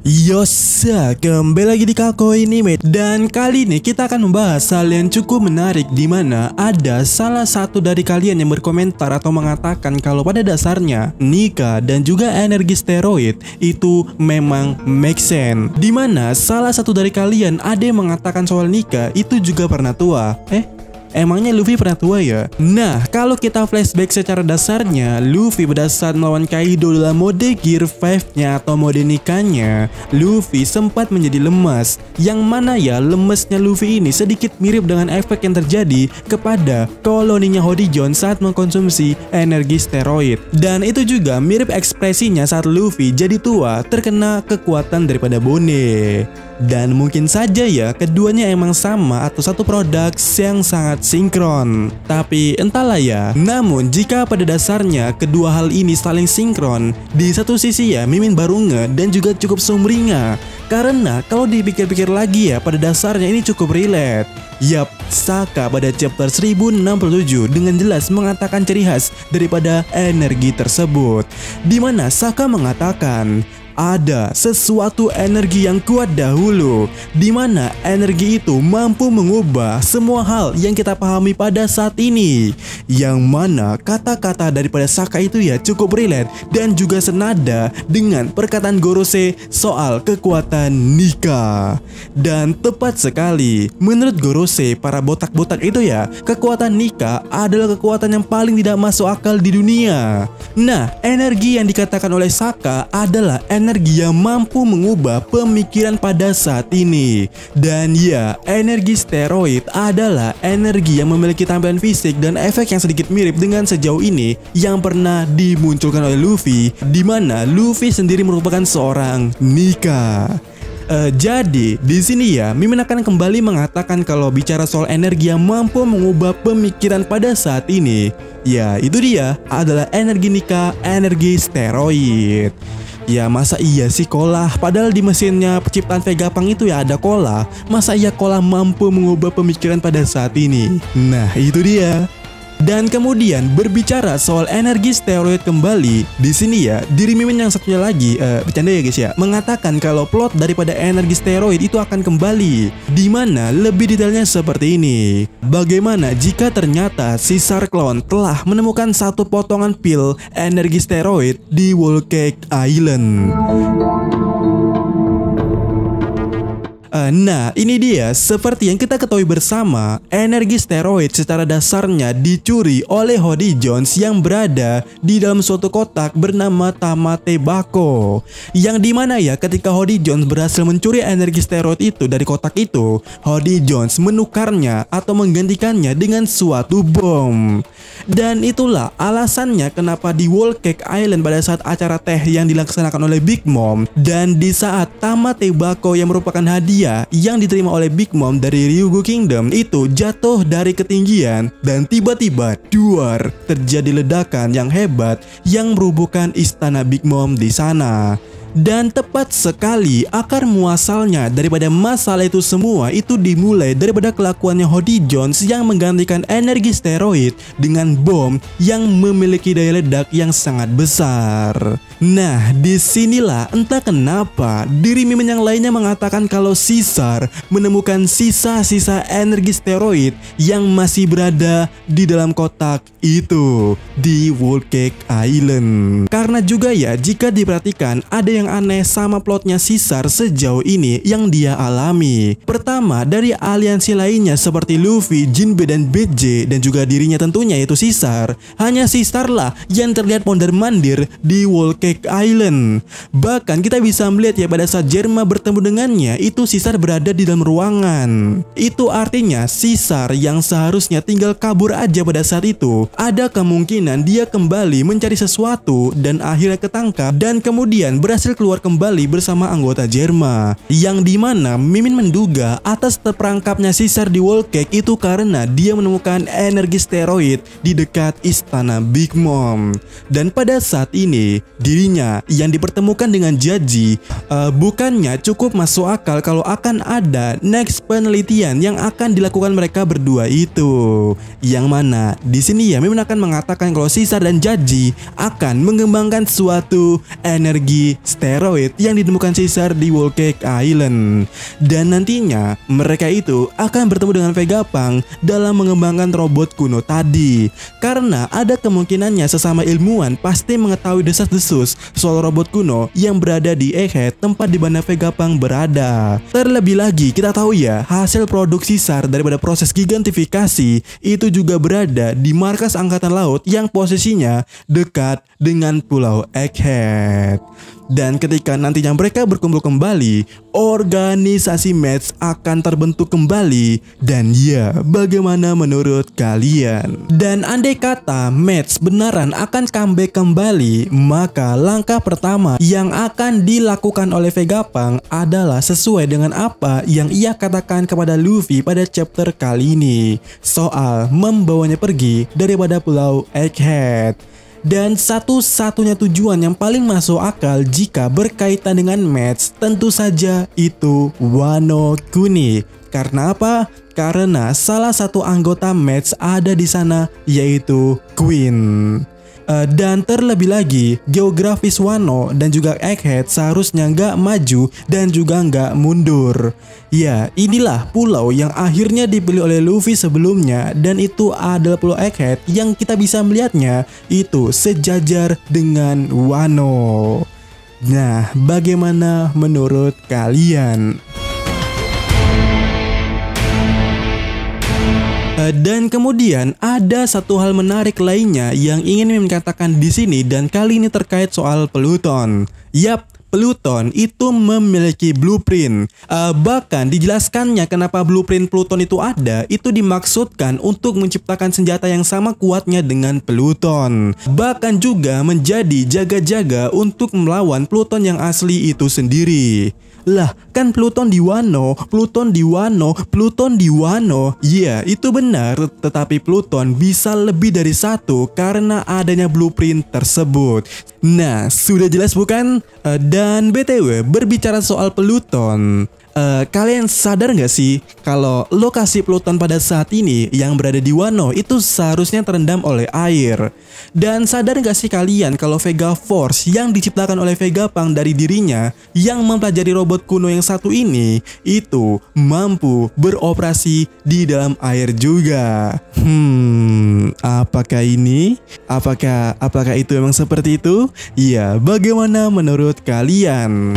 Yosa, kembali lagi di Kakoi Anime. Dan kali ini kita akan membahas hal yang cukup menarik, di mana ada salah satu dari kalian yang berkomentar atau mengatakan kalau pada dasarnya Nika dan juga energi steroid itu memang make sense. Di mana salah satu dari kalian ada yang mengatakan soal Nika itu juga pernah tua. Emangnya Luffy pernah tua ya? Nah, kalau kita flashback secara dasarnya, Luffy pada saat melawan Kaido dalam mode Gear 5-nya atau mode Nikanya, Luffy sempat menjadi lemas. Yang mana ya, lemesnya Luffy ini sedikit mirip dengan efek yang terjadi kepada koloninya Hodijon saat mengkonsumsi energi steroid. Dan itu juga mirip ekspresinya saat Luffy jadi tua terkena kekuatan daripada Bone. Dan mungkin saja ya keduanya emang sama atau satu produk yang sangat sinkron. Tapi entahlah ya. Namun jika pada dasarnya kedua hal ini saling sinkron, di satu sisi ya Mimin baru dan juga cukup sumringah. Karena kalau dipikir-pikir lagi ya pada dasarnya ini cukup relate. Yap, Saka pada chapter 1067 dengan jelas mengatakan ciri khas daripada energi tersebut, di mana Saka mengatakan ada sesuatu energi yang kuat dahulu, di mana energi itu mampu mengubah semua hal yang kita pahami pada saat ini. Yang mana kata-kata daripada Saka itu ya cukup relate dan juga senada dengan perkataan Gorose soal kekuatan Nika. Dan tepat sekali, menurut Gorose para botak-botak itu ya, kekuatan Nika adalah kekuatan yang paling tidak masuk akal di dunia. Nah, energi yang dikatakan oleh Saka adalah energi yang mampu mengubah pemikiran pada saat ini. Dan ya, energi steroid adalah energi yang memiliki tampilan fisik dan efek yang sedikit mirip dengan sejauh ini yang pernah dimunculkan oleh Luffy, di mana Luffy sendiri merupakan seorang Nika. Jadi di sini ya Mimin akan kembali mengatakan kalau bicara soal energi yang mampu mengubah pemikiran pada saat ini, ya itu dia adalah energi Nika, energi steroid. Ya masa iya sih cola, padahal di mesinnya penciptaan Vegapunk itu ya ada cola. Masa iya cola mampu mengubah pemikiran pada saat ini? Nah itu dia. Dan kemudian berbicara soal energi steroid kembali, di sini ya diri Mimin yang satunya lagi bercanda ya guys ya, mengatakan kalau plot daripada energi steroid itu akan kembali, di mana lebih detailnya seperti ini. Bagaimana jika ternyata Caesar Clown telah menemukan satu potongan pil energi steroid di Whole Cake Island? Nah ini dia, seperti yang kita ketahui bersama, energi steroid secara dasarnya dicuri oleh Hodijohns yang berada di dalam suatu kotak bernama Tamate Bako. Yang dimana ya ketika Hodijohns berhasil mencuri energi steroid itu dari kotak itu, Hodijohns menukarnya atau menggantikannya dengan suatu bom. Dan itulah alasannya kenapa di Whole Cake Island pada saat acara teh yang dilaksanakan oleh Big Mom, dan di saat Tamate Bako yang merupakan hadiah yang diterima oleh Big Mom dari Ryugu Kingdom itu jatuh dari ketinggian, dan tiba-tiba duar terjadi ledakan yang hebat yang merubuhkan istana Big Mom di sana. Dan tepat sekali akar muasalnya daripada masalah itu semua itu dimulai daripada kelakuannya Hodijohns yang menggantikan energi steroid dengan bom yang memiliki daya ledak yang sangat besar. Nah disinilah entah kenapa diri Mimin yang lainnya mengatakan kalau Caesar menemukan sisa-sisa energi steroid yang masih berada di dalam kotak itu di Whole Cake Island. Karena juga ya jika diperhatikan ada yang aneh sama plotnya Caesar sejauh ini yang dia alami. Pertama, dari aliansi lainnya seperti Luffy, Jinbe dan BJ, dan juga dirinya tentunya yaitu Caesar, hanya Caesar lah yang terlihat mondar-mandir di Whole Cake Island. Bahkan kita bisa melihat ya pada saat Germa bertemu dengannya itu Caesar berada di dalam ruangan. Itu artinya Caesar yang seharusnya tinggal kabur aja pada saat itu, ada kemungkinan dia kembali mencari sesuatu dan akhirnya ketangkap dan kemudian berhasil keluar kembali bersama anggota Germa. Yang dimana Mimin menduga atas terperangkapnya Caesar di Whole Cake itu karena dia menemukan energi steroid di dekat istana Big Mom. Dan pada saat ini dirinya yang dipertemukan dengan Jaji bukannya cukup masuk akal kalau akan ada next penelitian yang akan dilakukan mereka berdua itu. Yang mana di sini ya Mimin akan mengatakan kalau Caesar dan Jaji akan mengembangkan suatu energi steroid asteroid yang ditemukan Caesar di Volcanic Island. Dan nantinya mereka itu akan bertemu dengan Vegapunk dalam mengembangkan robot kuno tadi. Karena ada kemungkinannya sesama ilmuwan pasti mengetahui desas-desus soal robot kuno yang berada di Egghead, tempat di mana Vegapunk berada. Terlebih lagi kita tahu ya, hasil produk Caesar daripada proses gigantifikasi itu juga berada di markas angkatan laut yang posisinya dekat dengan Pulau Egghead. Dan ketika nantinya mereka berkumpul kembali, organisasi Mets akan terbentuk kembali. Dan ya, bagaimana menurut kalian? Dan andai kata Mets beneran akan comeback kembali, maka langkah pertama yang akan dilakukan oleh Vegapunk adalah sesuai dengan apa yang ia katakan kepada Luffy pada chapter kali ini, soal membawanya pergi daripada Pulau Egghead. Dan satu-satunya tujuan yang paling masuk akal jika berkaitan dengan Mets tentu saja itu Wano Kuni. Karena apa? Karena salah satu anggota Mets ada di sana, yaitu Queen. Dan terlebih lagi, geografis Wano dan juga Egghead seharusnya nggak maju dan juga nggak mundur. Ya, inilah pulau yang akhirnya dipilih oleh Luffy sebelumnya, dan itu adalah Pulau Egghead yang kita bisa melihatnya itu sejajar dengan Wano. Nah, bagaimana menurut kalian? Dan kemudian ada satu hal menarik lainnya yang ingin Mim katakan di sini, dan kali ini terkait soal Pluton. Yap, Pluton itu memiliki blueprint. Bahkan dijelaskannya kenapa blueprint Pluton itu ada, itu dimaksudkan untuk menciptakan senjata yang sama kuatnya dengan Pluton. Bahkan juga menjadi jaga-jaga untuk melawan Pluton yang asli itu sendiri. Lah, kan Pluton di Wano, Pluton di Wano, Pluton di Wano. Iya, itu benar, tetapi Pluton bisa lebih dari satu karena adanya blueprint tersebut. Nah, sudah jelas bukan? Dan BTW, berbicara soal Pluton, kalian sadar nggak sih kalau lokasi Pluton pada saat ini yang berada di Wano itu seharusnya terendam oleh air? Dan sadar nggak sih kalian kalau Vega Force yang diciptakan oleh Vegapunk dari dirinya yang mempelajari robot kuno yang satu ini itu mampu beroperasi di dalam air juga? Apakah ini? Apakah itu memang seperti itu? Ya, bagaimana menurut kalian?